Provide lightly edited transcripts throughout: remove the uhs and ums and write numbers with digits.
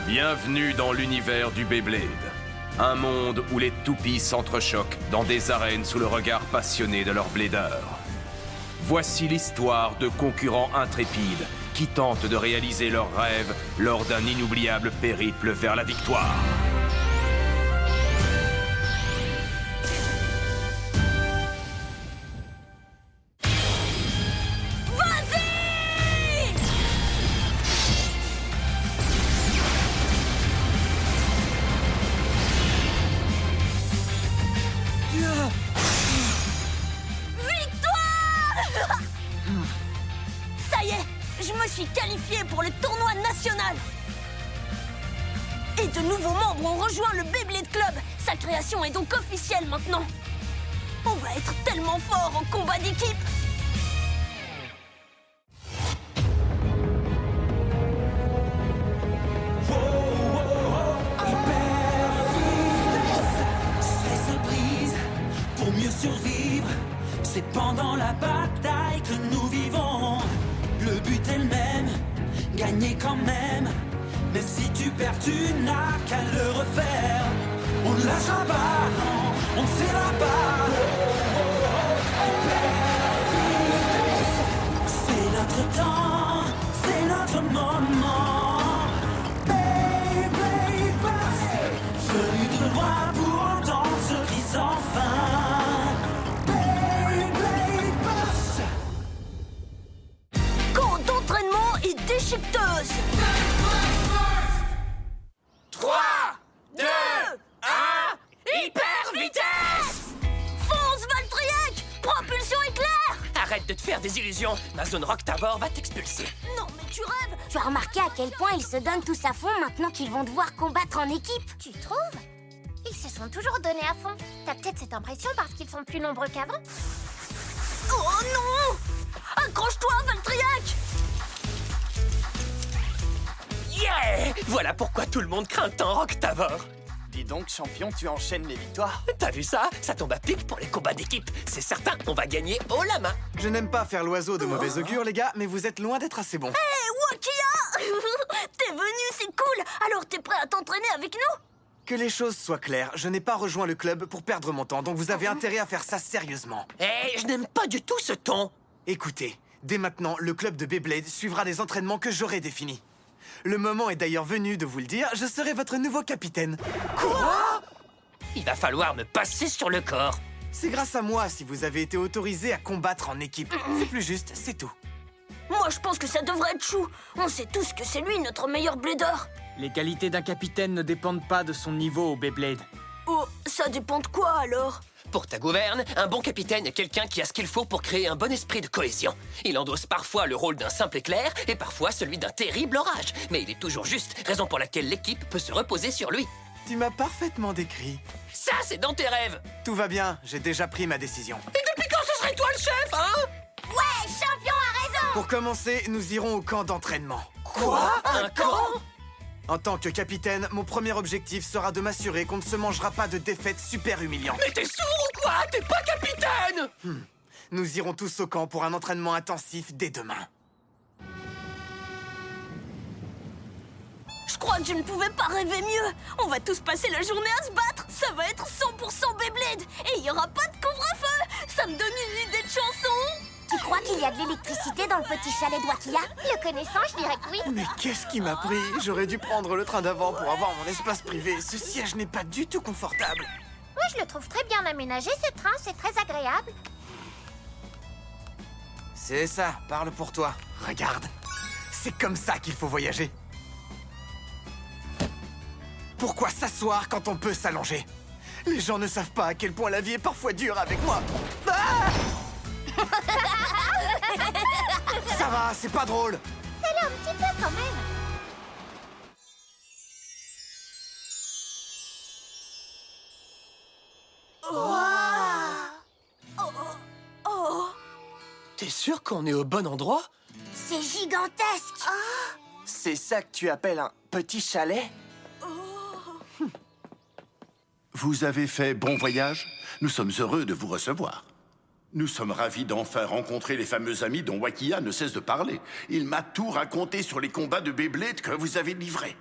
Bienvenue dans l'univers du Beyblade. Un monde où les toupies s'entrechoquent dans des arènes sous le regard passionné de leurs bladeurs. Voici l'histoire de concurrents intrépides qui tentent de réaliser leurs rêves lors d'un inoubliable périple vers la victoire. Ça y est, je me suis qualifié pour le tournoi national. Et de nouveaux membres ont rejoint le Beyblade Club. Sa création est donc officielle maintenant. On va être tellement fort en combat d'équipe. Pour mieux survivre, c'est pendant la bataille que nous vivons. Le but est le même, gagner quand même. Mais si tu perds, tu n'as qu'à le refaire. On ne lâchera pas, non, on ne s'ira pas. C'est notre temps, c'est notre moment. Beyblade Burst, venu de loin pour entendre ce cri sans fin. Beyblade Burst. Camp d'entraînement et déchiqueteuse. 3, 2, 1, hyper vitesse! Fonce, Valtryek! Propulsion éclair! Arrête de te faire des illusions, ma zone Rocktavor va t'expulser. Non, mais tu rêves! Tu as remarqué à quel point ils se donnent tous à fond maintenant qu'ils vont devoir combattre en équipe? Tu trouves? Ils se sont toujours donnés à fond. T'as peut-être cette impression parce qu'ils sont plus nombreux qu'avant. Oh non! Accroche-toi, Valtryek! Yeah! Voilà pourquoi tout le monde craint tant Rocktavor. Dis donc, champion, tu enchaînes les victoires. T'as vu ça? Ça tombe à pic pour les combats d'équipe. C'est certain, on va gagner haut la main. Je n'aime pas faire l'oiseau de mauvais augure, les gars, mais vous êtes loin d'être assez bons. Hé, Wakia! T'es venu, c'est cool! Alors t'es prêt à t'entraîner avec nous? Que les choses soient claires, je n'ai pas rejoint le club pour perdre mon temps, donc vous avez intérêt à faire ça sérieusement. Eh, je n'aime pas du tout ce ton. Écoutez, dès maintenant, le club de Beyblade suivra des entraînements que j'aurai définis. Le moment est d'ailleurs venu de vous le dire, je serai votre nouveau capitaine. Quoi? Il va falloir me passer sur le corps. C'est grâce à moi si vous avez été autorisé à combattre en équipe. C'est plus juste, c'est tout. Moi, je pense que ça devrait être Chou. On sait tous que c'est lui notre meilleur blader. Les qualités d'un capitaine ne dépendent pas de son niveau au Beyblade. Oh, ça dépend de quoi alors? Pour ta gouverne, un bon capitaine est quelqu'un qui a ce qu'il faut pour créer un bon esprit de cohésion. Il endosse parfois le rôle d'un simple éclair et parfois celui d'un terrible orage. Mais il est toujours juste, raison pour laquelle l'équipe peut se reposer sur lui. Tu m'as parfaitement décrit. Ça, c'est dans tes rêves. Tout va bien, j'ai déjà pris ma décision. Et depuis quand ce serait toi le chef, hein? Ouais, champion a raison! Pour commencer, nous irons au camp d'entraînement. Quoi? Un camp? En tant que capitaine, mon premier objectif sera de m'assurer qu'on ne se mangera pas de défaites super humiliantes. Mais t'es sourd ou quoi? T'es pas capitaine! Nous irons tous au camp pour un entraînement intensif dès demain. Je crois que je ne pouvais pas rêver mieux. On va tous passer la journée à se battre. Ça va être 100% Beyblade. Et il n'y aura pas de couvre-feu. Ça me donne une idée de chanson. Tu crois qu'il y a de l'électricité dans le petit chalet de Wakia? Le connaissant, je dirais que oui. Mais qu'est-ce qui m'a pris? J'aurais dû prendre le train d'avant pour avoir mon espace privé. Ce siège n'est pas du tout confortable. Moi, je le trouve très bien aménagé, ce train, c'est très agréable. C'est ça, parle pour toi. Regarde, c'est comme ça qu'il faut voyager. Pourquoi s'asseoir quand on peut s'allonger? Les gens ne savent pas à quel point la vie est parfois dure avec moi. Ah! Ça va, c'est pas drôle. Ça l'est un petit peu quand même. T'es sûr qu'on est au bon endroit? C'est gigantesque! C'est ça que tu appelles un petit chalet? Vous avez fait bon voyage? Nous sommes heureux de vous recevoir. Nous sommes ravis d'enfin rencontrer les fameux amis dont Wakia ne cesse de parler. Il m'a tout raconté sur les combats de Beyblade que vous avez livrés.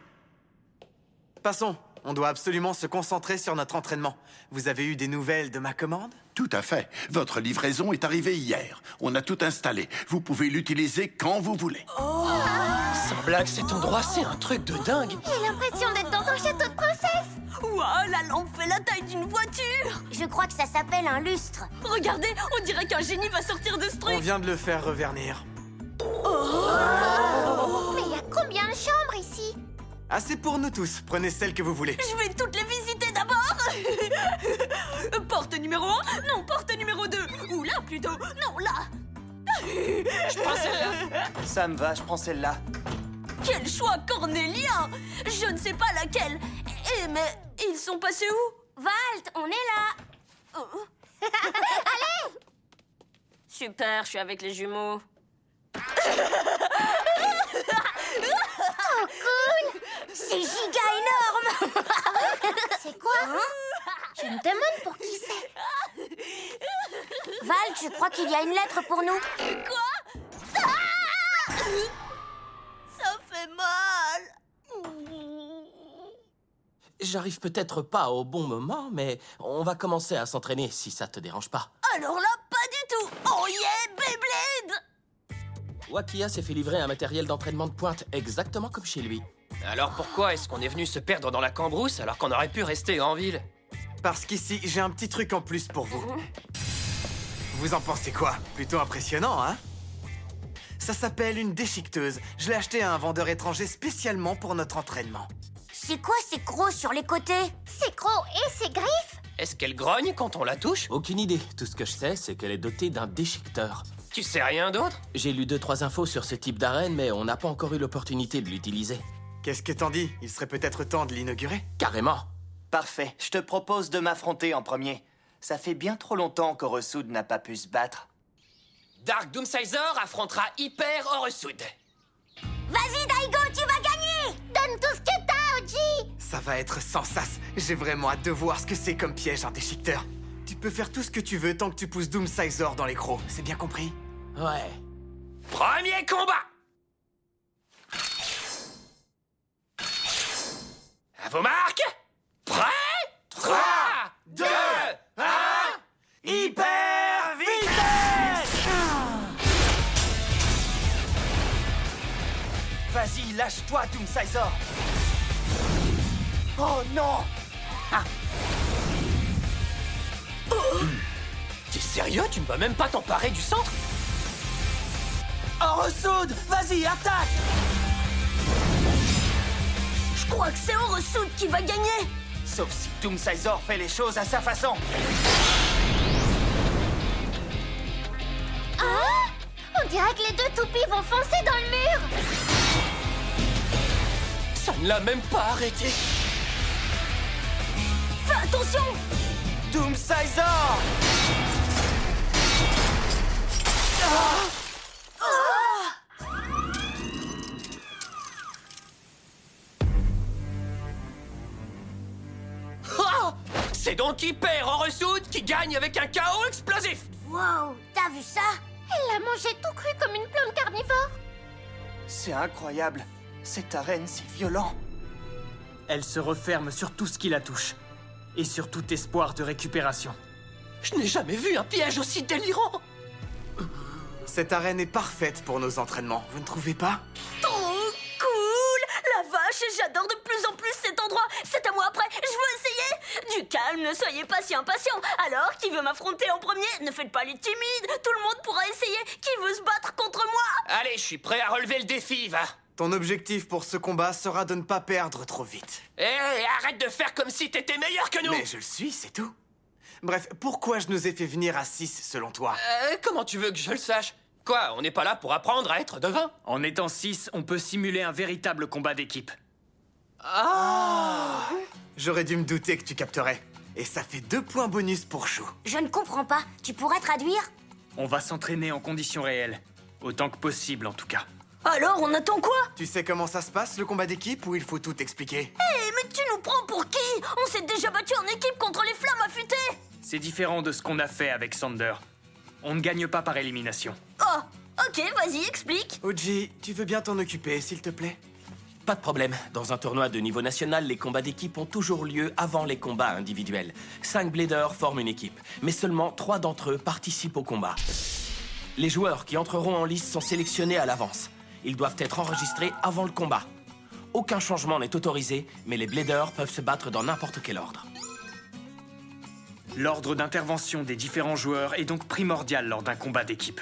Passons, on doit absolument se concentrer sur notre entraînement. Vous avez eu des nouvelles de ma commande? Tout à fait. Votre livraison est arrivée hier. On a tout installé. Vous pouvez l'utiliser quand vous voulez. Sans blague, cet endroit, c'est un truc de dingue. J'ai l'impression d'être dans un château de princesse. Waouh, la lampe fait la taille d'une voiture! Je crois que ça s'appelle un lustre. Regardez, on dirait qu'un génie va sortir de ce On truc! vient de le faire revernir. Mais il y a combien de chambres ici? Assez pour nous tous. Prenez celle que vous voulez. Je vais toutes les visiter d'abord! Porte numéro 1? Non, porte numéro 2! Ou là plutôt! Non, là! Je prends celle-là. Ça me va, je prends celle-là. Quel choix cornélien! Je ne sais pas laquelle. Eh, mais ils sont passés où? Valt, on est là. Allez! Super, je suis avec les jumeaux. C'est giga énorme. C'est quoi? Je me demande pour qui c'est. Valt, je crois qu'il y a une lettre pour nous. Quoi? Ah! Ça fait mal. J'arrive peut-être pas au bon moment, mais on va commencer à s'entraîner si ça te dérange pas. Alors là, pas du tout. Oh yeah, Beyblade! Wakia s'est fait livrer un matériel d'entraînement de pointe exactement comme chez lui. Alors pourquoi est-ce qu'on est venu se perdre dans la cambrousse alors qu'on aurait pu rester en ville? Parce qu'ici, j'ai un petit truc en plus pour vous. Vous en pensez quoi? Plutôt impressionnant, hein? Ça s'appelle une déchiqueteuse. Je l'ai acheté à un vendeur étranger spécialement pour notre entraînement. C'est quoi ces crocs sur les côtés? C'est gros et c'est griffes? Est-ce qu'elle grogne quand on la touche? Aucune idée. Tout ce que je sais, c'est qu'elle est dotée d'un déchiqueteur. Tu sais rien d'autre? J'ai lu 2-3 infos sur ce type d'arène, mais on n'a pas encore eu l'opportunité de l'utiliser. Qu'est-ce que t'en dis? Il serait peut-être temps de l'inaugurer? Carrément. Parfait, je te propose de m'affronter en premier. Ça fait bien trop longtemps qu'Orosoud n'a pas pu se battre. Dark Doomsizer affrontera Hyper Orosoud. Vas-y, Daigo, tu vas gagner. Donne tout ce que t'as, Oji. Ça va être sans sas. J'ai vraiment hâte de voir ce que c'est comme piège, un déchiqueteur. Tu peux faire tout ce que tu veux tant que tu pousses Doomsizer dans les crocs. C'est bien compris? Ouais. Premier combat! À vos marques! Prêt? 3, 2, 1... Hyper vitesse! Vas-y, lâche-toi, Doomsizer! Oh non! T'es sérieux? Tu ne vas même pas t'emparer du centre? Orosoud, vas-y, attaque! Je crois que c'est Orosoud qui va gagner. Sauf si Doomsizer fait les choses à sa façon. Ah! On dirait que les deux toupies vont foncer dans le mur. Ça ne l'a même pas arrêté. Fais attention! Doomsizer! Ah! C'est donc Hyper Orosoud qui gagne avec un chaos explosif. Wow, t'as vu ça? Elle l'a mangé tout cru comme une plante carnivore. C'est incroyable. Cette arène si violente. Elle se referme sur tout ce qui la touche. Et sur tout espoir de récupération. Je n'ai jamais vu un piège aussi délirant. Cette arène est parfaite pour nos entraînements, vous ne trouvez pas? Trop cool! La vache, j'adore de plus en plus cet endroit. C'est à moi après, je veux essayer. Du calme, ne soyez pas si impatients. Alors, qui veut m'affronter en premier? Ne faites pas les timides. Tout le monde pourra essayer. Qui veut se battre contre moi? Allez, je suis prêt à relever le défi, va. Ton objectif pour ce combat sera de ne pas perdre trop vite. Hé, arrête de faire comme si t'étais meilleur que nous. Mais je le suis, c'est tout. Bref, pourquoi je nous ai fait venir à 6 selon toi? Comment tu veux que je le sache? Quoi, on n'est pas là pour apprendre à être devin? En étant 6, on peut simuler un véritable combat d'équipe. Ah! J'aurais dû me douter que tu capterais. Et ça fait 2 points bonus pour Chou. Je ne comprends pas. Tu pourrais traduire? On va s'entraîner en conditions réelles. Autant que possible, en tout cas. Alors, on attend quoi? Tu sais comment ça se passe, le combat d'équipe, ou il faut tout expliquer? Hé, mais tu nous prends pour qui? On s'est déjà battu en équipe contre les flammes affûtées. C'est différent de ce qu'on a fait avec Sander. On ne gagne pas par élimination. Oh, ok, vas-y, explique. Oji, tu veux bien t'en occuper, s'il te plaît? Pas de problème. Dans un tournoi de niveau national, les combats d'équipe ont toujours lieu avant les combats individuels. 5 bladers forment une équipe, mais seulement 3 d'entre eux participent au combat. Les joueurs qui entreront en lice sont sélectionnés à l'avance. Ils doivent être enregistrés avant le combat. Aucun changement n'est autorisé, mais les bladers peuvent se battre dans n'importe quel ordre. L'ordre d'intervention des différents joueurs est donc primordial lors d'un combat d'équipe.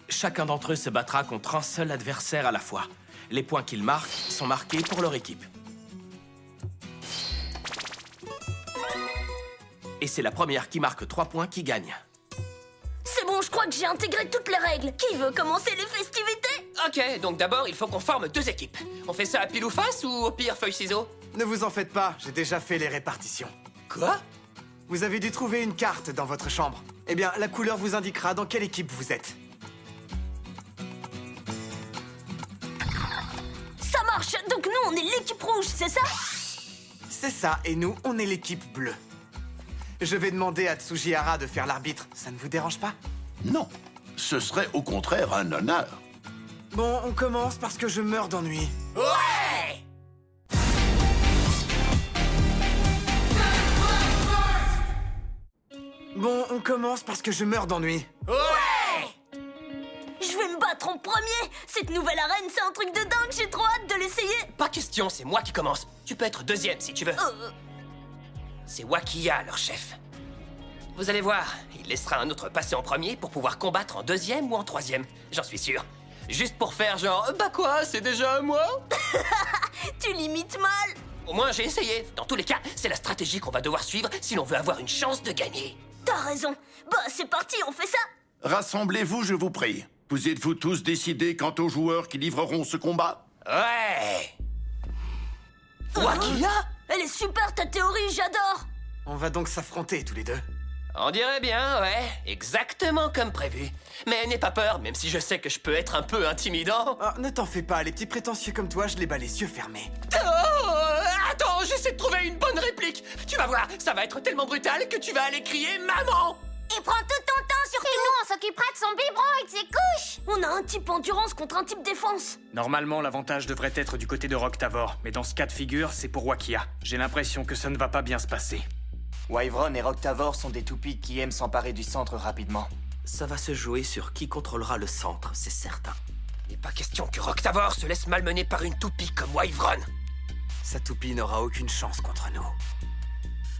Chacun d'entre eux se battra contre un seul adversaire à la fois. Les points qu'ils marquent sont marqués pour leur équipe. Et c'est la première qui marque 3 points qui gagne. C'est bon, je crois que j'ai intégré toutes les règles. Qui veut commencer les festivités? Ok, donc d'abord, il faut qu'on forme 2 équipes. On fait ça à pile ou face ou au pire feuille-ciseaux? Ne vous en faites pas, j'ai déjà fait les répartitions. Quoi? Vous avez dû trouver une carte dans votre chambre. Eh bien, la couleur vous indiquera dans quelle équipe vous êtes. Ça marche. Donc nous, on est l'équipe rouge, c'est ça? C'est ça, et nous, on est l'équipe bleue. Je vais demander à Tsujihara de faire l'arbitre. Ça ne vous dérange pas? Non, ce serait au contraire un honneur. Bon, on commence parce que je meurs d'ennui. Ouais! Bon, on commence parce que je meurs d'ennui. Ouais! Je vais me battre en premier. Cette nouvelle arène, c'est un truc de dingue. J'ai trop hâte de l'essayer. Pas question, c'est moi qui commence. Tu peux être deuxième si tu veux. C'est Wakiya, leur chef. Vous allez voir, il laissera un autre passer en premier pour pouvoir combattre en deuxième ou en troisième. J'en suis sûr. Juste pour faire genre, bah quoi, c'est déjà à moi? Tu limites mal. Au moins, j'ai essayé. Dans tous les cas, c'est la stratégie qu'on va devoir suivre si l'on veut avoir une chance de gagner. T'as raison. Bah, c'est parti, on fait ça. Rassemblez-vous, je vous prie. Vous êtes-vous tous décidés quant aux joueurs qui livreront ce combat? Ouais! Wakiya? Elle est super, ta théorie, j'adore. On va donc s'affronter tous les deux. On dirait bien, ouais. Exactement comme prévu. Mais n'aie pas peur, même si je sais que je peux être un peu intimidant. Ah, ne t'en fais pas, les petits prétentieux comme toi, je les bats les yeux fermés. Oh, attends, j'essaie de trouver une bonne réplique. Tu vas voir, ça va être tellement brutal que tu vas aller crier « Maman !» Il prend tout ton temps, surtout nous, on s'occupera de son biberon et de ses couches. On a un type endurance contre un type défense. Normalement, l'avantage devrait être du côté de Rocktavor, mais dans ce cas de figure, c'est pour Wakiya. J'ai l'impression que ça ne va pas bien se passer. Wyvron et Rocktavor sont des toupies qui aiment s'emparer du centre rapidement. Ça va se jouer sur qui contrôlera le centre, c'est certain. Il n'est pas question que Rocktavor se laisse malmener par une toupie comme Wyvron. Sa toupie n'aura aucune chance contre nous.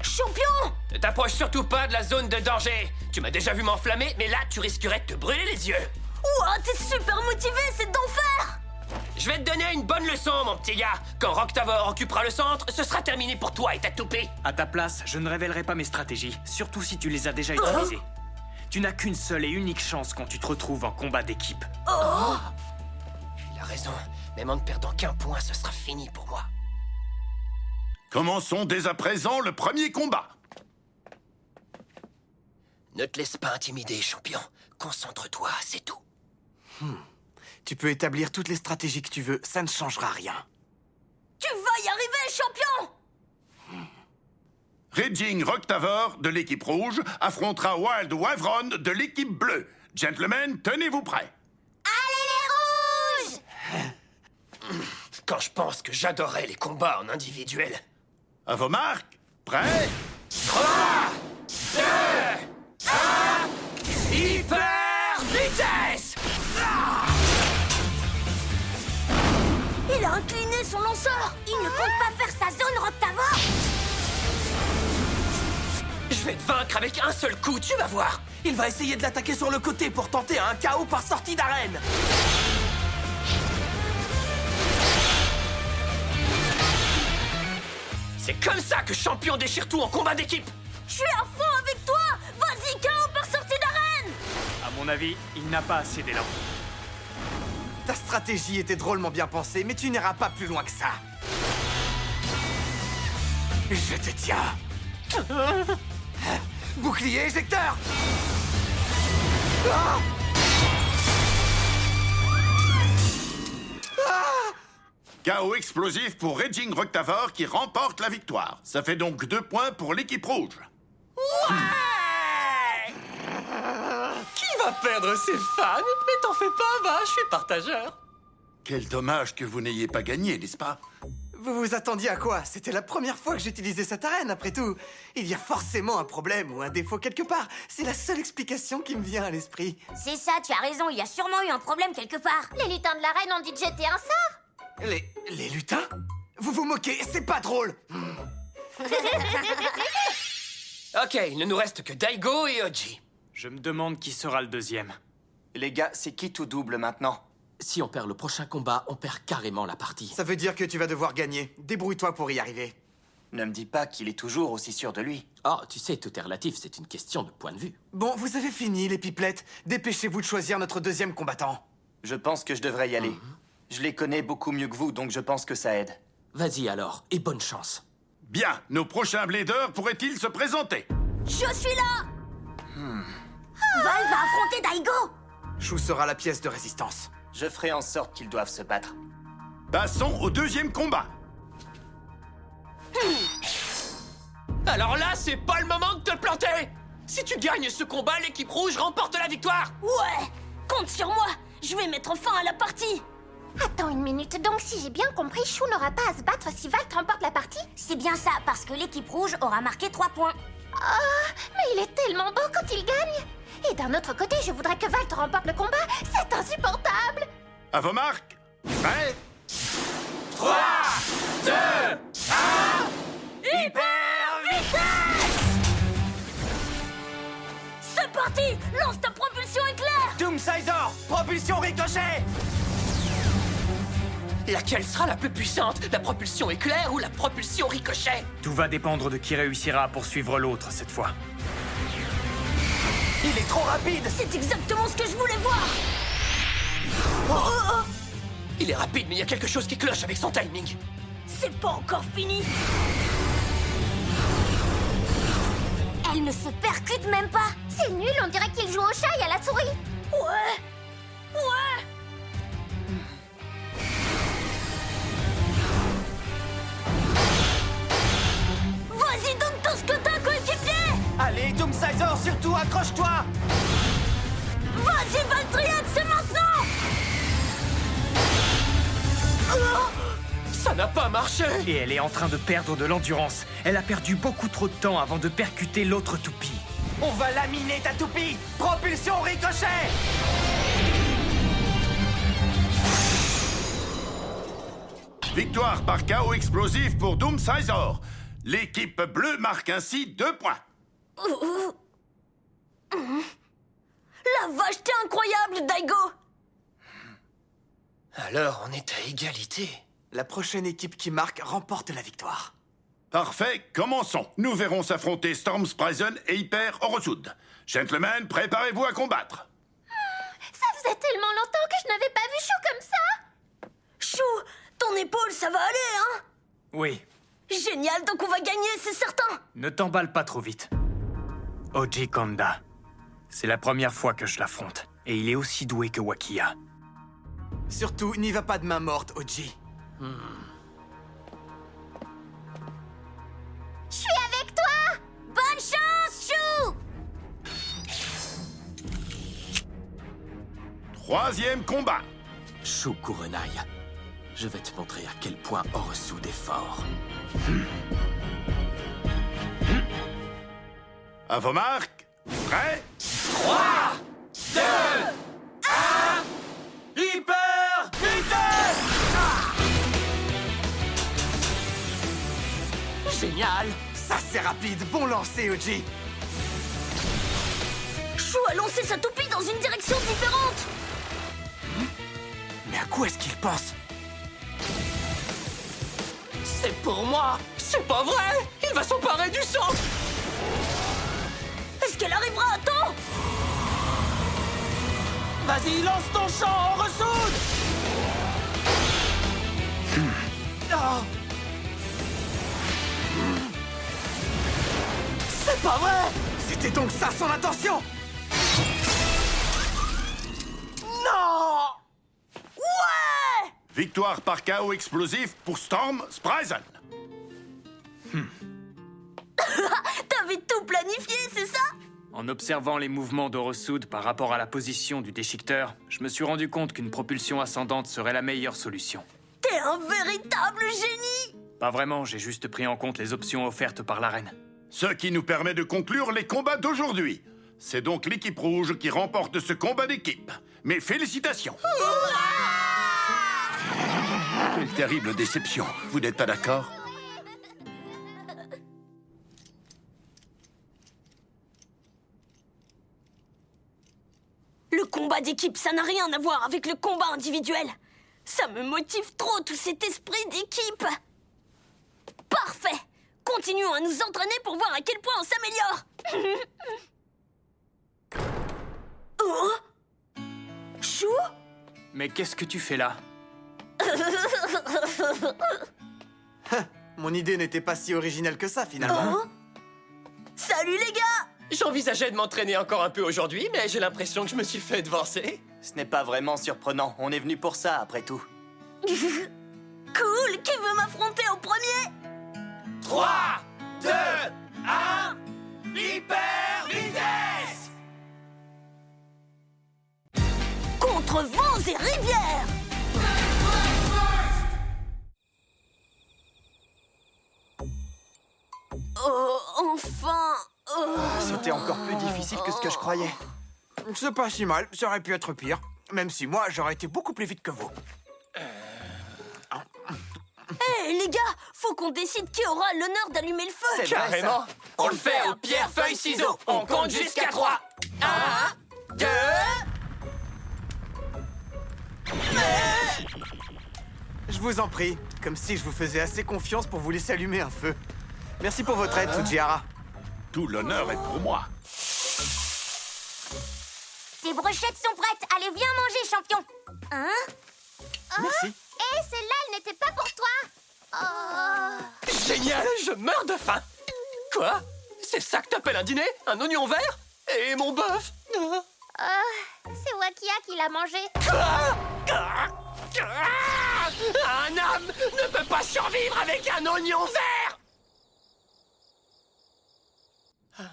Champion! Ne t'approche surtout pas de la zone de danger. Tu m'as déjà vu m'enflammer, mais là, tu risquerais de te brûler les yeux. Ouah, t'es super motivé, c'est d'enfer! Je vais te donner une bonne leçon, mon petit gars. Quand Rocktavor occupera le centre, ce sera terminé pour toi et ta toupie. À ta place, je ne révélerai pas mes stratégies, surtout si tu les as déjà utilisées. Tu n'as qu'une seule et unique chance quand tu te retrouves en combat d'équipe. Il a raison. Même en ne perdant qu'un point, ce sera fini pour moi. Commençons dès à présent le premier combat. Ne te laisse pas intimider, champion. Concentre-toi, c'est tout. Tu peux établir toutes les stratégies que tu veux, ça ne changera rien. Tu vas y arriver, champion! Raging Rocktavor de l'équipe rouge affrontera Wild Wyvron de l'équipe bleue. Gentlemen, tenez-vous prêts. Allez les rouges! Quand je pense que j'adorais les combats en individuel. À vos marques, prêts? 3, 2, 1... Hyper vitesse! Il a incliné son lanceur! Il ne compte pas faire sa zone, Rocktavor! Je vais te vaincre avec un seul coup, tu vas voir! Il va essayer de l'attaquer sur le côté pour tenter un KO par sortie d'arène. C'est comme ça que champion déchire tout en combat d'équipe! Je suis à fond avec toi! Vas-y, KO par sortie d'arène! À mon avis, il n'a pas assez d'élan. Ta stratégie était drôlement bien pensée, mais tu n'iras pas plus loin que ça. Je te tiens. Bouclier éjecteur. KO explosif pour Raging Rocktavor qui remporte la victoire. Ça fait donc 2 points pour l'équipe rouge. Ouais! Qui va perdre ses fans? Mais t'en fais pas, va, je suis partageur. Quel dommage que vous n'ayez pas gagné, n'est-ce pas? Vous vous attendiez à quoi? C'était la première fois que j'utilisais cette arène, après tout. Il y a forcément un problème ou un défaut quelque part. C'est la seule explication qui me vient à l'esprit. C'est ça, tu as raison, il y a sûrement eu un problème quelque part. Les lutins de l'arène ont dit de jeter un sort. Les lutins? Vous vous moquez, c'est pas drôle. Ok, il ne nous reste que Daigo et Oji. Je me demande qui sera le deuxième. Les gars, c'est qui tout double maintenant? Si on perd le prochain combat, on perd carrément la partie. Ça veut dire que tu vas devoir gagner. Débrouille-toi pour y arriver. Ne me dis pas qu'il est toujours aussi sûr de lui. Oh, tu sais, tout est relatif, c'est une question de point de vue. Bon, vous avez fini, les pipelettes. Dépêchez-vous de choisir notre deuxième combattant. Je pense que je devrais y aller. Je les connais beaucoup mieux que vous, donc je pense que ça aide. Vas-y alors, et bonne chance. Bien, nos prochains bladers pourraient-ils se présenter? Je suis là. Val va affronter Daigo. Chou sera la pièce de résistance. Je ferai en sorte qu'ils doivent se battre. Passons au deuxième combat. Alors là, c'est pas le moment de te planter. Si tu gagnes ce combat, l'équipe rouge remporte la victoire. Ouais, compte sur moi. Je vais mettre fin à la partie. Attends une minute, donc si j'ai bien compris, Chou n'aura pas à se battre si Valt remporte la partie? C'est bien ça, parce que l'équipe rouge aura marqué 3 points. Oh, mais il est tellement beau quand il gagne. Et d'un autre côté, je voudrais que Valt remporte le combat. C'est insupportable. À vos marques. Prêt? 3, 2, 1... C'est parti. Lance ta propulsion éclair. Doomsizer, propulsion ricochet. Laquelle sera la plus puissante? La propulsion éclair ou la propulsion ricochet? Tout va dépendre de qui réussira à poursuivre l'autre cette fois. Il est trop rapide. C'est exactement ce que je voulais voir. Il est rapide, mais il y a quelque chose qui cloche avec son timing. C'est pas encore fini. Elle ne se percute même pas. C'est nul, on dirait qu'il joue au chat et à la souris. Ouais. Vas-y, donne tout ce que t'as, coéquipier. Allez, Doomsizer, surtout accroche-toi. Vas-y, Valtriac, c'est maintenant. Ça n'a pas marché. Et elle est en train de perdre de l'endurance. Elle a perdu beaucoup trop de temps avant de percuter l'autre toupie. On va laminer ta toupie. Propulsion ricochet. Victoire par chaos explosif pour Doomsizer. L'équipe bleue marque ainsi 2 points. La vache, t'es incroyable, Daigo. Alors, on est à égalité. La prochaine équipe qui marque remporte la victoire. Parfait, commençons. Nous verrons s'affronter Storm Sprison et Hyper Orosud. Gentlemen, préparez-vous à combattre. Ça faisait tellement longtemps que je n'avais pas vu Chou comme ça. Chou, ton épaule, ça va aller, hein? Oui, Génial, donc on va gagner, c'est certain. ne t'emballe pas trop vite. Oji Kanda. C'est la première fois que je l'affronte. Et il est aussi doué que Wakiya. Surtout, n'y va pas de main morte, Oji. Je suis avec toi. Bonne chance, Chou. Troisième combat. Chou Kurenai, je vais te montrer à quel point Orosud est fort. À vos marques. Prêt? 3, 2, 1... Hyper vitesse! Génial! Ça, c'est rapide. Bon lancer, Oji. Chou a lancé sa toupie dans une direction différente. Mais à quoi est-ce qu'il pense? C'est pour moi! C'est pas vrai! Il va s'emparer du centre! Est-ce qu'elle arrivera à temps? Vas-y, lance ton champ, Orosud! Oh. C'est pas vrai! C'était donc ça son intention? Non! Ouais! Victoire par chaos explosif pour Storm Sprison. T'avais tout planifié, c'est ça? En observant les mouvements d'Orosoud par rapport à la position du déchiqueteur, je me suis rendu compte qu'une propulsion ascendante serait la meilleure solution. T'es un véritable génie! Pas vraiment, j'ai juste pris en compte les options offertes par l'arène. Ce qui nous permet de conclure les combats d'aujourd'hui. C'est donc l'équipe rouge qui remporte ce combat d'équipe. Mes félicitations. Quelle terrible déception. Vous n'êtes pas d'accord? Le combat d'équipe, ça n'a rien à voir avec le combat individuel. Ça me motive trop, tout cet esprit d'équipe. Parfait! Continuons à nous entraîner pour voir à quel point on s'améliore. Oh? Chou? Mais qu'est-ce que tu fais là? Mon idée n'était pas si originale que ça, finalement. Oh? Salut les gars! J'envisageais de m'entraîner encore un peu aujourd'hui, mais j'ai l'impression que je me suis fait devancer. Ce n'est pas vraiment surprenant. On est venu pour ça, après tout. Cool! Qui veut m'affronter en premier? 3, 2, 1, hyper vitesse! Contre vents et rivières! Oh, enfin! Oh. C'était encore plus difficile que ce que je croyais. C'est pas si mal, ça aurait pu être pire. Même si moi, j'aurais été beaucoup plus vite que vous. Hé, les gars, faut qu'on décide qui aura l'honneur d'allumer le feu. C'est vrai, Carrément! ça. On le fait au pierre, feuille, ciseaux! On compte jusqu'à 3! 1, 2... Je vous en prie, comme si je vous faisais assez confiance pour vous laisser allumer un feu. Merci pour votre aide, Tsujihara. Tout l'honneur est pour moi. Tes brochettes sont prêtes. Allez, viens manger, champion. Hein? Merci. Hé, celle-là, elle n'était pas pour toi. Oh. Génial! Je meurs de faim! Quoi? C'est ça que t'appelles un dîner? Un oignon vert? Et mon bœuf? C'est Wakia qui l'a mangé. Un homme ne peut pas survivre avec un oignon vert!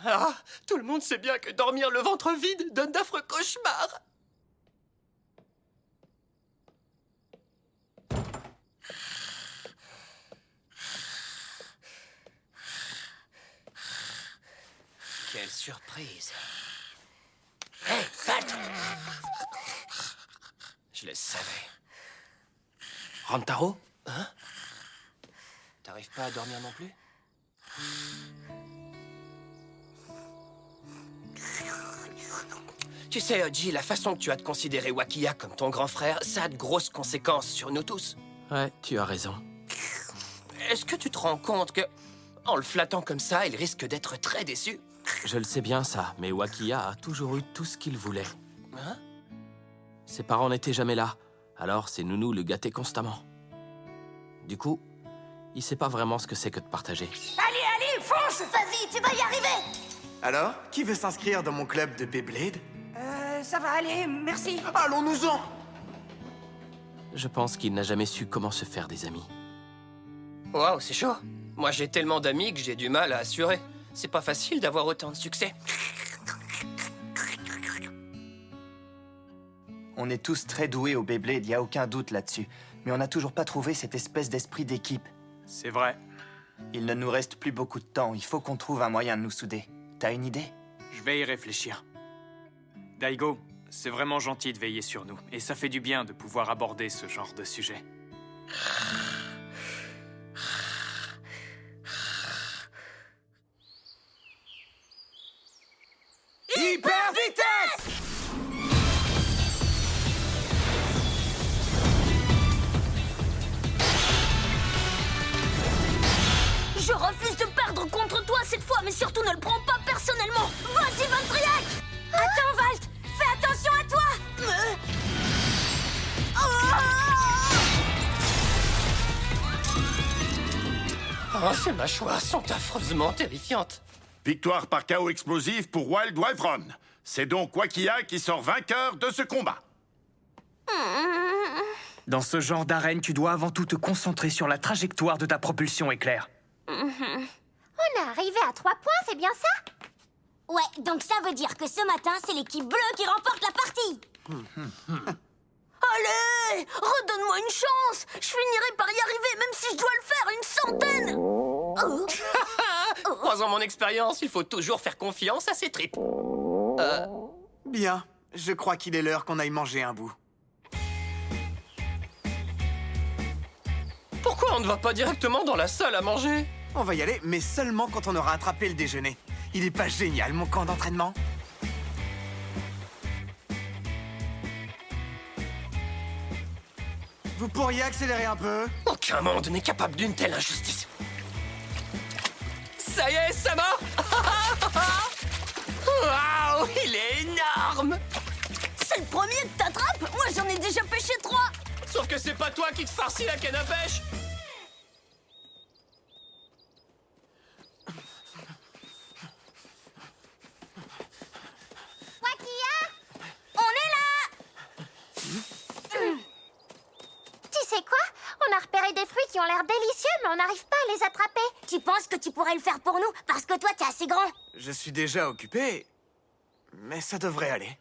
Ah, tout le monde sait bien que dormir le ventre vide donne d'affreux cauchemars. Quelle surprise! Hé, Valt! Je le savais. Rantaro? Hein? T'arrives pas à dormir non plus? Tu sais, Oji, la façon que tu as de considérer Wakia comme ton grand frère, ça a de grosses conséquences sur nous tous. Ouais, tu as raison. Est-ce que tu te rends compte que, en le flattant comme ça, il risque d'être très déçu? Je le sais bien, ça, mais Wakia a toujours eu tout ce qu'il voulait. Hein? Ses parents n'étaient jamais là, alors c'est Nounou le gâtait constamment. Du coup, il sait pas vraiment ce que c'est que de partager. Allez, fonce! Vas-y, tu vas y arriver! Alors, qui veut s'inscrire dans mon club de Beyblade? Ça va aller, merci. Allons-nous-en! Je pense qu'il n'a jamais su comment se faire des amis. Waouh, c'est chaud. Moi, j'ai tellement d'amis que j'ai du mal à assurer. C'est pas facile d'avoir autant de succès. On est tous très doués au Beyblade, y a aucun doute là-dessus. Mais on n'a toujours pas trouvé cette espèce d'esprit d'équipe. C'est vrai. Il ne nous reste plus beaucoup de temps, il faut qu'on trouve un moyen de nous souder. T'as une idée? Je vais y réfléchir. Daigo, c'est vraiment gentil de veiller sur nous. Et ça fait du bien de pouvoir aborder ce genre de sujet. Hyper vitesse! Je refuse de perdre contre toi cette fois, mais surtout ne le prends pas personnellement. Vas-y, Valtriac! Attends, Valt! Fais attention à toi! Oh, ces mâchoires sont affreusement terrifiantes. Victoire par chaos explosif pour Wild Wyvern. C'est donc Wakia qui sort vainqueur de ce combat. Dans ce genre d'arène, tu dois avant tout te concentrer sur la trajectoire de ta propulsion éclair. On est arrivé à 3 points, c'est bien ça? Ouais, donc ça veut dire que ce matin, c'est l'équipe bleue qui remporte la partie. Allez, redonne-moi une chance. Je finirai par y arriver, même si je dois le faire une centaine. Croisant mon expérience, il faut toujours faire confiance à ses tripes. Bien, je crois qu'il est l'heure qu'on aille manger un bout. Pourquoi on ne va pas directement dans la salle à manger? On va y aller, mais seulement quand on aura attrapé le déjeuner. Il est pas génial, mon camp d'entraînement? Vous pourriez accélérer un peu? Aucun monde n'est capable d'une telle injustice. Ça y est, ça mort. Waouh, il est énorme. C'est le premier que t'attrapes. Moi, j'en ai déjà pêché 3. Sauf que c'est pas toi qui te farcis la canne à pêche. On est là! Tu sais quoi? On a repéré des fruits qui ont l'air délicieux, mais on n'arrive pas à les attraper. Tu penses que tu pourrais le faire pour nous? Parce que toi, t'es assez grand. Je suis déjà occupé, mais ça devrait aller.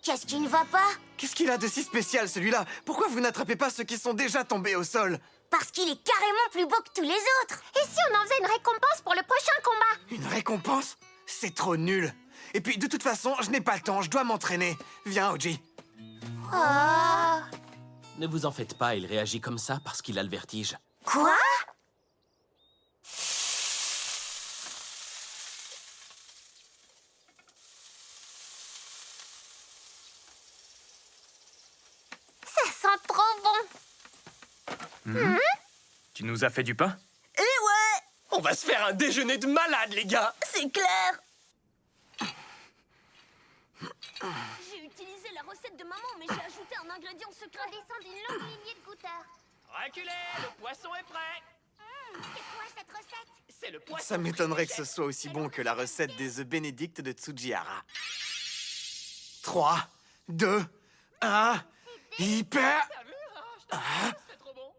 Qu'est-ce qui ne va pas? Qu'est-ce qu'il a de si spécial, celui-là? Pourquoi vous n'attrapez pas ceux qui sont déjà tombés au sol? Parce qu'il est carrément plus beau que tous les autres. Et si on en faisait une récompense pour le prochain combat? Une récompense? C'est trop nul. Et puis, de toute façon, je n'ai pas le temps, je dois m'entraîner. Viens, Oji. Ne vous en faites pas, il réagit comme ça parce qu'il a le vertige. Quoi? Ça sent trop bon. Tu nous as fait du pain? Eh ouais, On va se faire un déjeuner de malade, les gars. c'est clair. J'ai utilisé la recette de maman, mais j'ai ajouté un ingrédient On secret. descend d'une longue lignée de goûteurs. Reculez, le poisson est prêt. C'est quoi cette recette? C'est le poisson. Ça m'étonnerait que ce soit aussi bon que la recette des œufs bénédicts de Tsujihara. 3, 2, 1... Hyper... C'est trop bon.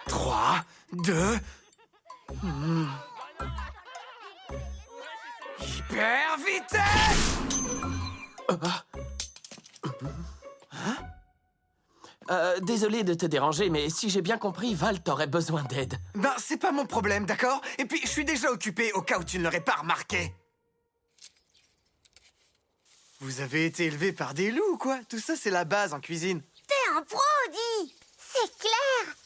3, 2... Hyper vitesse! Désolé de te déranger, mais si j'ai bien compris, Val t'aurait besoin d'aide. Ben, c'est pas mon problème, d'accord? Et puis, je suis déjà occupé au cas où tu ne l'aurais pas remarqué. Vous avez été élevé par des loups, quoi? Tout ça, c'est la base en cuisine. T'es un pro, Oji. C'est clair.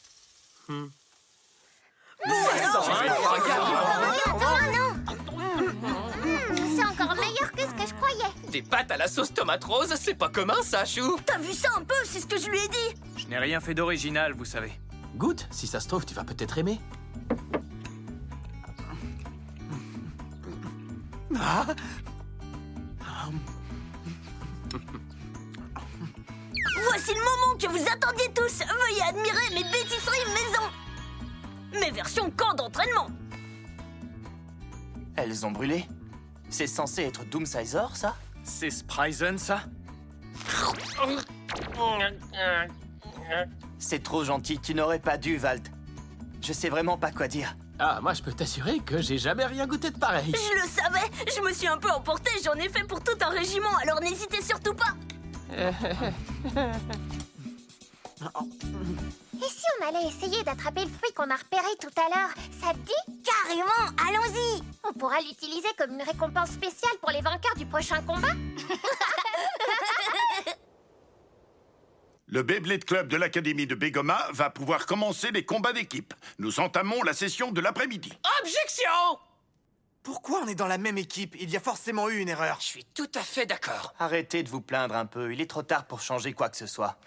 C'est encore meilleur que ce que je croyais. Des pâtes à la sauce tomate rose, c'est pas commun, ça, Chou. T'as vu ça un peu, c'est ce que je lui ai dit. Je n'ai rien fait d'original, vous savez. Goûte, si ça se trouve, tu vas peut-être aimer. Voici le moment que vous attendiez tous. Veuillez admirer mes pâtisseries maison. Mes versions camp d'entraînement. Elles ont brûlé. C'est censé être Doomsizer, ça? C'est Spryzen, ça? C'est trop gentil, tu n'aurais pas dû, Valt. Je sais vraiment pas quoi dire. Ah, moi je peux t'assurer que j'ai jamais rien goûté de pareil. Je le savais. Je me suis un peu emportée. J'en ai fait pour tout un régiment. Alors n'hésitez surtout pas. Et si on allait essayer d'attraper le fruit qu'on a repéré tout à l'heure? Ça te dit? Carrément, allons-y. On pourra l'utiliser comme une récompense spéciale pour les vainqueurs du prochain combat. Le Beyblade Club de l'Académie de Begoma va pouvoir commencer les combats d'équipe. Nous entamons la session de l'après-midi. Objection! Pourquoi on est dans la même équipe? Il y a forcément eu une erreur. Je suis tout à fait d'accord. Arrêtez de vous plaindre un peu, il est trop tard pour changer quoi que ce soit.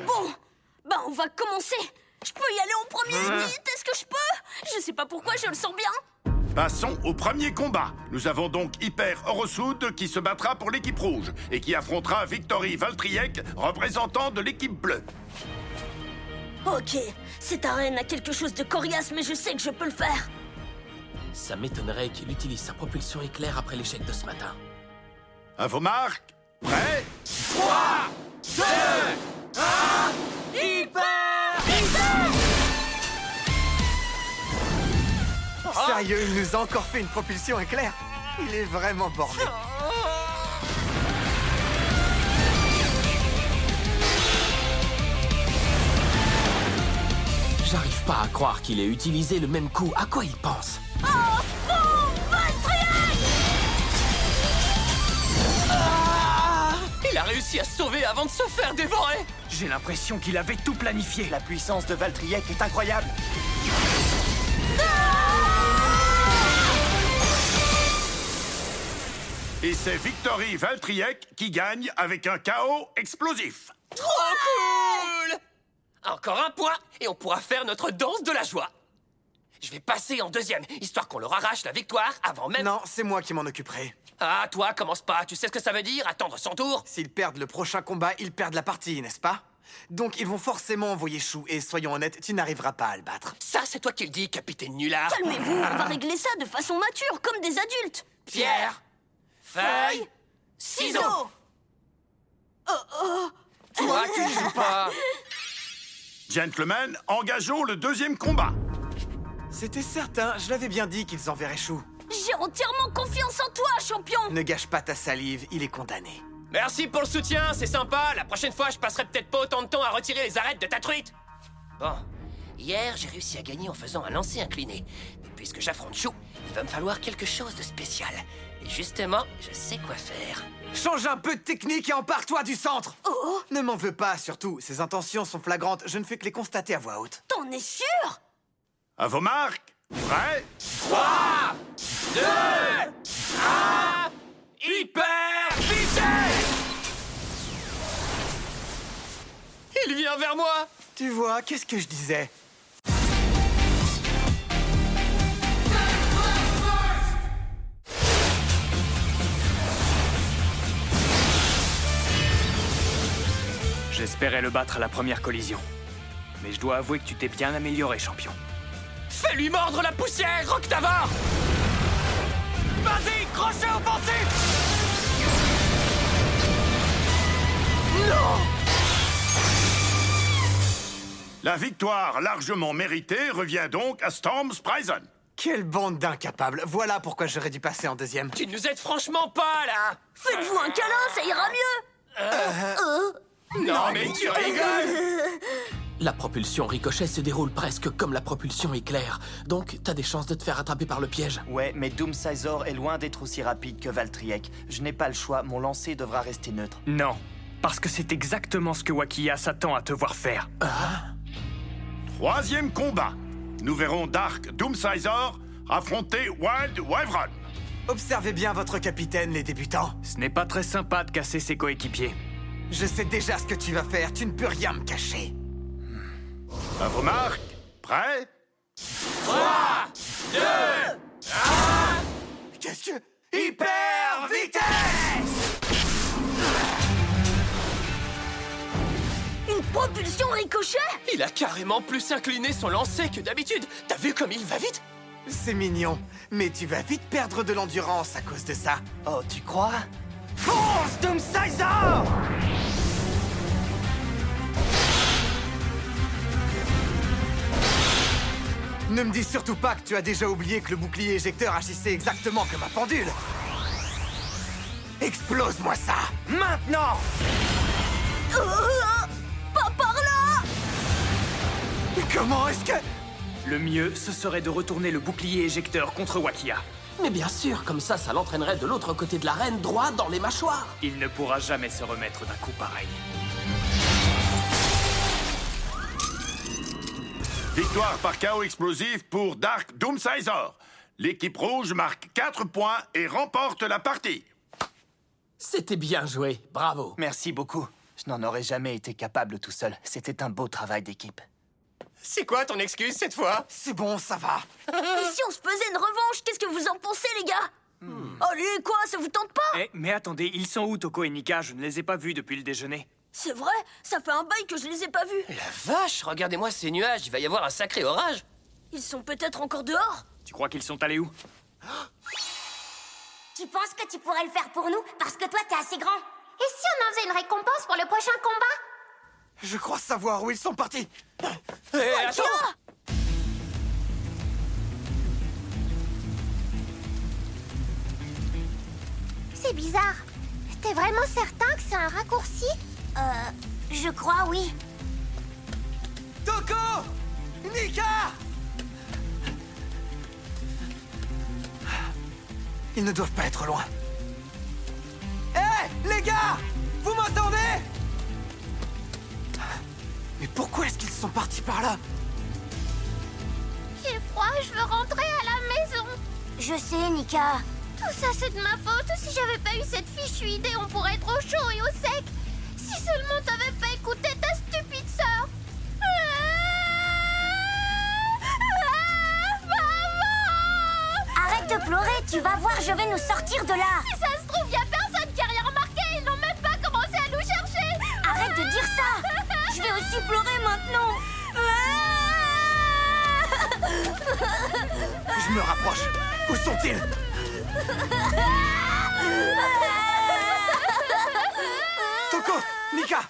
Bon, bah on va commencer. Je peux y aller en premier, vite. Est-ce que je peux? Je sais pas pourquoi, je le sens bien. Passons au premier combat. Nous avons donc Hyper Orosoud qui se battra pour l'équipe rouge et qui affrontera Victory Valtriek, représentant de l'équipe bleue. Ok, cette arène a quelque chose de coriace, mais je sais que je peux le faire. Ça m'étonnerait qu'il utilise sa propulsion éclair après l'échec de ce matin. À vos marques, prêts? 3, 2, 1, Sérieux, il nous a encore fait une propulsion éclair. Il est vraiment borné. J'arrive pas à croire qu'il ait utilisé le même coup. À quoi il pense? Il a réussi à se sauver avant de se faire dévorer. J'ai l'impression qu'il avait tout planifié. La puissance de Valtryek est incroyable. Et c'est Victory Valtryek qui gagne avec un chaos explosif. Trop cool! Encore un point et on pourra faire notre danse de la joie. Je vais passer en deuxième, histoire qu'on leur arrache la victoire avant même... Non, c'est moi qui m'en occuperai. Ah, toi, commence pas. Tu sais ce que ça veut dire, attendre son tour? S'ils perdent le prochain combat, ils perdent la partie, n'est-ce pas? Donc ils vont forcément envoyer Chou, et soyons honnêtes, tu n'arriveras pas à le battre. Ça, c'est toi qui le dis, capitaine Nulard. Calmez-vous, on va régler ça de façon mature, comme des adultes. Pierre, feuille, ciseaux. Toi, tu ne joues pas. Gentlemen, engageons le deuxième combat. C'était certain, je l'avais bien dit qu'ils enverraient Chou. J'ai entièrement confiance en toi, champion. Ne gâche pas ta salive, il est condamné. Merci pour le soutien, c'est sympa. La prochaine fois, je passerai peut-être pas autant de temps à retirer les arêtes de ta truite. Bon, hier, j'ai réussi à gagner en faisant un lancer incliné. Mais puisque j'affronte Chou, il va me falloir quelque chose de spécial. Et justement, je sais quoi faire. Change un peu de technique et empare-toi du centre. Ne m'en veux pas, surtout. Ses intentions sont flagrantes, je ne fais que les constater à voix haute. T'en es sûr? À vos marques. Prêts? 3, 2, 1, hyper vitesse! Il vient vers moi! Tu vois, qu'est-ce que je disais? J'espérais le battre à la première collision. Mais je dois avouer que tu t'es bien amélioré, champion. Fais-lui mordre la poussière, Roctavor! Vas-y, crochet offensif! Non! La victoire largement méritée revient donc à Storm's Prison. Quelle bande d'incapables. Voilà pourquoi j'aurais dû passer en deuxième. Tu nous aides franchement pas, là! Faites-vous un câlin, ça ira mieux. Non, mais tu rigoles! La propulsion ricochet se déroule presque comme la propulsion éclair. Donc, t'as des chances de te faire attraper par le piège. Ouais, mais Doomsizor est loin d'être aussi rapide que Valtryek. Je n'ai pas le choix, mon lancer devra rester neutre. Non, parce que c'est exactement ce que Wakia s'attend à te voir faire. Troisième combat. Nous verrons Dark Doomsizor affronter Wild Wyvern. Observez bien votre capitaine, les débutants. Ce n'est pas très sympa de casser ses coéquipiers. Je sais déjà ce que tu vas faire, tu ne peux rien me cacher. À vos marques. Prêts? 3, 2, 1... Qu'est-ce que... Hyper vitesse! Une propulsion ricochet? Il a carrément plus incliné son lancer que d'habitude. T'as vu comme il va vite? C'est mignon, mais tu vas vite perdre de l'endurance à cause de ça. Oh, tu crois? Fonce, Doomsizor! Ne me dis surtout pas que tu as déjà oublié que le bouclier éjecteur agissait exactement comme un pendule. Explose-moi ça, maintenant! Pas par là! Comment est-ce que... Le mieux, ce serait de retourner le bouclier éjecteur contre Wakia. Mais bien sûr, comme ça l'entraînerait de l'autre côté de l'arène, droit dans les mâchoires. Il ne pourra jamais se remettre d'un coup pareil. Victoire par chaos explosif pour Dark Doomsizor. L'équipe rouge marque 4 points et remporte la partie. C'était bien joué, bravo. Merci beaucoup. Je n'en aurais jamais été capable tout seul. C'était un beau travail d'équipe. C'est quoi ton excuse cette fois? C'est bon, ça va. Et si on se faisait une revanche, qu'est-ce que vous en pensez, les gars? Allez, quoi, ça vous tente pas? Mais attendez, ils sont où, Toko et Nika? Je ne les ai pas vus depuis le déjeuner. C'est vrai, ça fait un bail que je les ai pas vus. La vache, regardez-moi ces nuages, il va y avoir un sacré orage. Ils sont peut-être encore dehors? Tu crois qu'ils sont allés où? Tu penses que tu pourrais le faire pour nous parce que toi, t'es assez grand? Et si on en faisait une récompense pour le prochain combat? Je crois savoir où ils sont partis. Attends! C'est bizarre. T'es vraiment certain que c'est un raccourci? Je crois, oui. Toko! Nika! Ils ne doivent pas être loin. Hé, les gars! Vous m'entendez? Mais pourquoi est-ce qu'ils sont partis par là? J'ai froid, je veux rentrer à la maison. Je sais, Nika. Tout ça, c'est de ma faute. Si j'avais pas eu cette fichue idée, on pourrait être au chaud et au sec. Si seulement t'avais pas écouté ta stupide sœur. Maman! Arrête de pleurer, tu vas voir, je vais nous sortir de là. Si ça se trouve, y a personne qui a rien remarqué. Ils n'ont même pas commencé à nous chercher. Arrête de dire ça. Je vais aussi pleurer maintenant. Je me rapproche. Où sont-ils? Toko! Nika!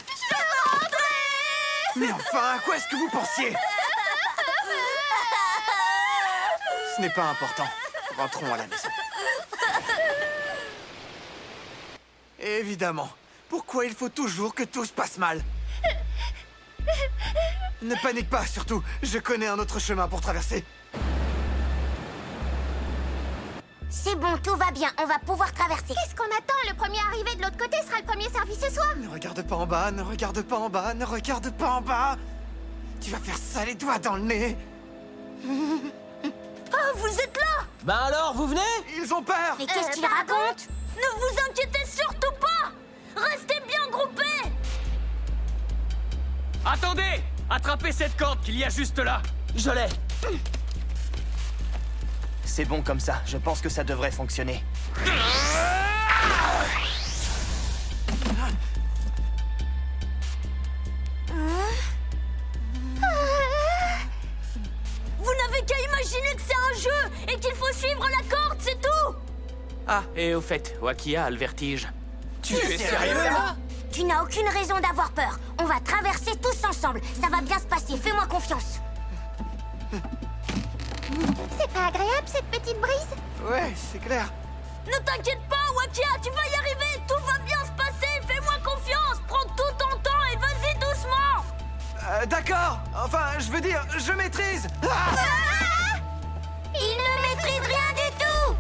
Je veux rentrer. Mais enfin, à quoi est-ce que vous pensiez? Ce n'est pas important. Rentrons à la maison. Évidemment. Pourquoi il faut toujours que tout se passe mal? Ne panique pas, surtout. Je connais un autre chemin pour traverser. C'est bon, tout va bien, on va pouvoir traverser. Qu'est-ce qu'on attend? Le premier arrivé de l'autre côté sera le premier servi ce soir. Ne regarde pas en bas, ne regarde pas en bas, ne regarde pas en bas. Tu vas faire ça les doigts dans le nez. Ah, vous êtes là? Ben alors, vous venez? Ils ont peur. Mais qu'est-ce qu'il raconte? Ne vous inquiétez surtout pas! Restez bien groupés! Attendez! Attrapez cette corde qu'il y a juste là! Je l'ai. C'est bon comme ça, je pense que ça devrait fonctionner. Vous n'avez qu'à imaginer que c'est un jeu et qu'il faut suivre la corde, c'est tout! Ah, et au fait, Wakia a le vertige. Tu es sérieux là? Tu n'as aucune raison d'avoir peur. On va traverser tous ensemble. Ça va bien se passer, fais-moi confiance. C'est pas agréable cette petite brise? Ouais, c'est clair. Ne t'inquiète pas, Wakia, tu vas y arriver! Tout va bien se passer! Fais-moi confiance! Prends tout ton temps et vas-y doucement! D'accord. Enfin, je veux dire, je maîtrise. Ah! Il ne maîtrise rien du tout.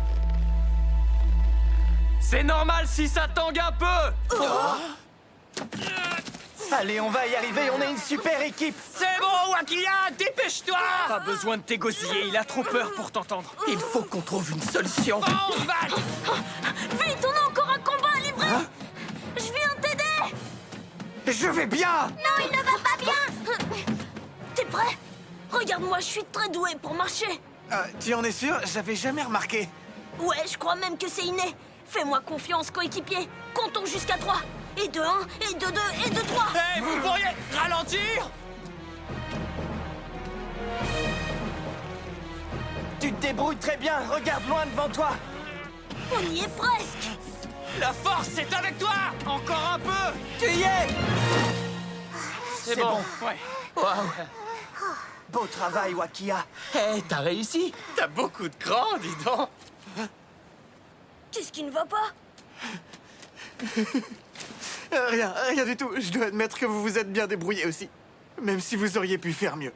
C'est normal si ça tangue un peu! Allez, on va y arriver, on est une super équipe. C'est bon, Wakia, dépêche-toi! Pas besoin de t'égosiller, il a trop peur pour t'entendre. Il faut qu'on trouve une solution. On se bat! Vite, on a encore un combat à livrer! Hein? Je viens t'aider! Je vais bien. Non, il ne va pas bien. T'es prêt? Regarde-moi, je suis très doué pour marcher. Tu en es sûr? J'avais jamais remarqué. Ouais, je crois même que c'est inné. Fais-moi confiance, coéquipier. Comptons jusqu'à 3. Et de 1, et de 2, et de 3. Hey, vous pourriez ralentir? Tu te débrouilles très bien, regarde loin devant toi. On y est presque. La force est avec toi! Encore un peu! Tu y es. C'est bon. Ouais. Waouh. Beau travail, Wakia. Hé, t'as réussi. T'as beaucoup de cran, dis donc! Qu'est-ce qui ne va pas? Rien du tout. Je dois admettre que vous vous êtes bien débrouillé aussi. Même si vous auriez pu faire mieux.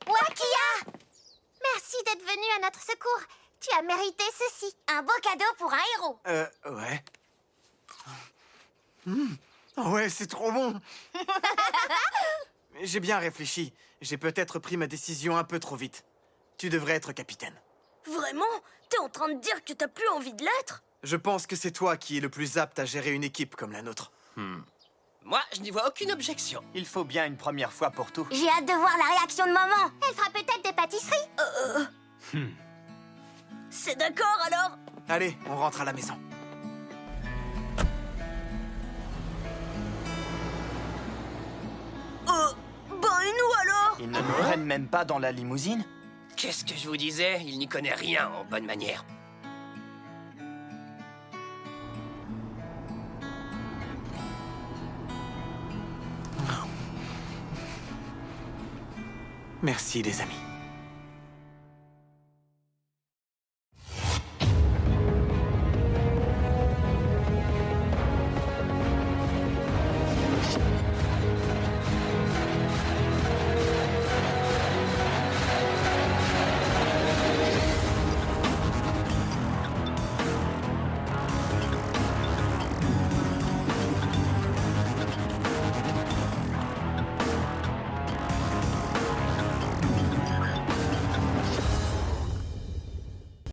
Wakia! Merci d'être venu à notre secours. Tu as mérité ceci. Un beau cadeau pour un héros. Ouais. Ouais, c'est trop bon. J'ai bien réfléchi. J'ai peut-être pris ma décision un peu trop vite. Tu devrais être capitaine. Vraiment? T'es en train de dire que t'as plus envie de l'être? Je pense que c'est toi qui es le plus apte à gérer une équipe comme la nôtre. Moi, je n'y vois aucune objection. Il faut bien une première fois pour tout. J'ai hâte de voir la réaction de maman. Elle fera peut-être des pâtisseries. C'est d'accord alors? Allez, on rentre à la maison. Ben et nous alors? Ils ne nous prennent même pas dans la limousine? Qu'est-ce que je vous disais? Il n'y connaît rien en bonne manière. Merci, les amis.